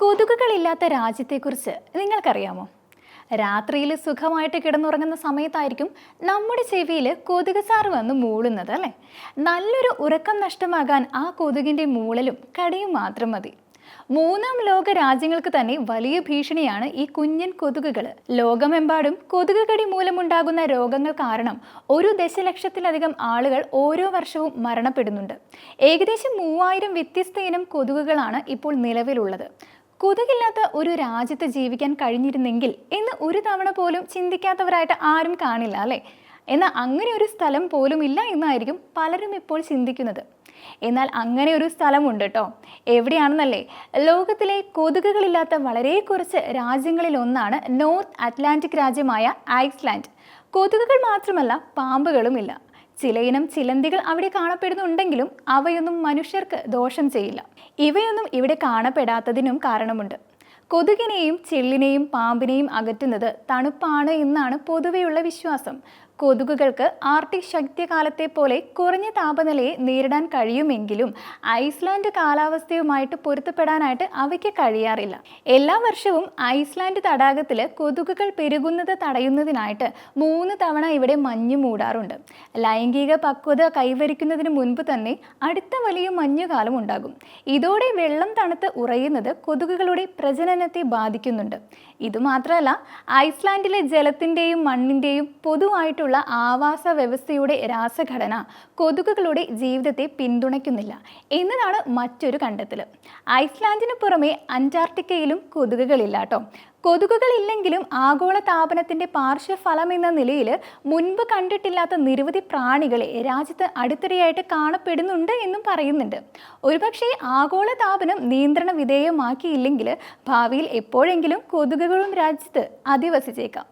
കൊതുകുകളില്ലാത്ത രാജ്യത്തെക്കുറിച്ച് നിങ്ങൾക്കറിയാമോ? രാത്രിയിൽ സുഖമായിട്ട് കിടന്നുറങ്ങുന്ന സമയത്തായിരിക്കും നമ്മുടെ ചെവിയിൽ കൊതുക് സാറ് വന്ന് മൂളുന്നത് അല്ലേ? നല്ലൊരു ഉറക്കം നഷ്ടമാകാൻ ആ കൊതുകിൻ്റെ മൂളലും കടിയും മാത്രം മതി. മൂന്നാം ലോക രാജ്യങ്ങൾക്ക് തന്നെ വലിയ ഭീഷണിയാണ് ഈ കുഞ്ഞൻ കൊതുകുകൾ. ലോകമെമ്പാടും കൊതുക് കടി മൂലമുണ്ടാകുന്ന രോഗങ്ങൾ കാരണം 1 ദശലക്ഷത്തിലധികം ആളുകൾ ഓരോ വർഷവും മരണപ്പെടുന്നുണ്ട്. ഏകദേശം 3000 വ്യത്യസ്ത ഇനം കൊതുകുകളാണ് ഇപ്പോൾ നിലവിലുള്ളത്. കൊതുകില്ലാത്ത ഒരു രാജ്യത്ത് ജീവിക്കാൻ കഴിഞ്ഞിരുന്നെങ്കിൽ എന്ന് ഒരു തവണ പോലും ചിന്തിക്കാത്തവരായിട്ട് ആരും കാണില്ല അല്ലേ? എന്നാൽ അങ്ങനെ ഒരു സ്ഥലം പോലും ഇല്ല എന്നായിരിക്കും പലരും ഇപ്പോൾ ചിന്തിക്കുന്നത്. എന്നാൽ അങ്ങനെ ഒരു സ്ഥലമുണ്ട് കേട്ടോ. എവിടെയാണെന്നല്ലേ? ലോകത്തിലെ കൊതുകുകളില്ലാത്ത വളരെ കുറച്ച് രാജ്യങ്ങളിൽ ഒന്നാണ് നോർത്ത് അറ്റ്ലാന്റിക് രാജ്യമായ ഐസ്ലാൻഡ്. കൊതുകുകൾ മാത്രമല്ല, പാമ്പുകളുമില്ല. ചിലയിനം ചിലന്തികൾ അവിടെ കാണപ്പെടുന്നുണ്ടെങ്കിലും അവയൊന്നും മനുഷ്യർക്ക് ദോഷം ചെയ്യില്ല. ഇവയൊന്നും ഇവിടെ കാണപ്പെടാത്തതിനും കാരണമുണ്ട്. കൊതുകിനെയും ചെള്ളിനെയും പാമ്പിനെയും അകറ്റുന്നത് തണുപ്പാണ് എന്നാണ് പൊതുവെയുള്ള വിശ്വാസം. കൊതുകുകൾക്ക് ആർട്ടിക് ശൈത്യകാലത്തെ പോലെ കുറഞ്ഞ താപനിലയെ നേരിടാൻ കഴിയുമെങ്കിലും ഐസ്ലാൻഡ് കാലാവസ്ഥയുമായിട്ട് പൊരുത്തപ്പെടാനായിട്ട് അവയ്ക്ക് കഴിയാറില്ല. എല്ലാ വർഷവും ഐസ്ലാൻഡ് തടാകത്തിൽ കൊതുകുകൾ പെരുകുന്നത് തടയുന്നതിനായിട്ട് 3 തവണ ഇവിടെ മഞ്ഞ് മൂടാറുണ്ട്. ലൈംഗിക പക്വത കൈവരിക്കുന്നതിന് മുൻപ് തന്നെ അടുത്ത വലിയ മഞ്ഞുകാലം ഉണ്ടാകും. ഇതോടെ വെള്ളം തണുത്ത് ഉറയുന്നത് കൊതുകുകളുടെ പ്രജനനത്തെ ബാധിക്കുന്നുണ്ട്. ഇതുമാത്രമല്ല, ഐസ്ലാൻഡിലെ ജലത്തിൻ്റെയും മണ്ണിൻ്റെയും പൊതുവായിട്ടുള്ള ആവാസ വ്യവസ്ഥയുടെ രാസഘടന കൊതുകുകളുടെ ജീവിതത്തെ പിന്തുണയ്ക്കുന്നില്ല എന്നതാണ് മറ്റൊരു കണ്ടെത്തൽ. ഐസ്ലാൻഡിന് പുറമെ അന്റാർട്ടിക്കയിലും കൊതുകുകളില്ല കേട്ടോ. കൊതുകുകളില്ലെങ്കിലും ആഗോള താപനത്തിന്റെ പാർശ്വഫലം എന്ന നിലയിൽ മുൻപ് കണ്ടിട്ടില്ലാത്ത നിരവധി പ്രാണികളെ രാജ്യത്ത് അടുത്തിടെയായിട്ട് കാണപ്പെടുന്നുണ്ട് എന്നും പറയുന്നുണ്ട്. ഒരുപക്ഷെ ആഗോള താപനം നിയന്ത്രണ വിധേയമാക്കിയില്ലെങ്കിൽ ഭാവിയിൽ എപ്പോഴെങ്കിലും കൊതുകുകളും രാജ്യത്ത് അധിവസിച്ചേക്കാം.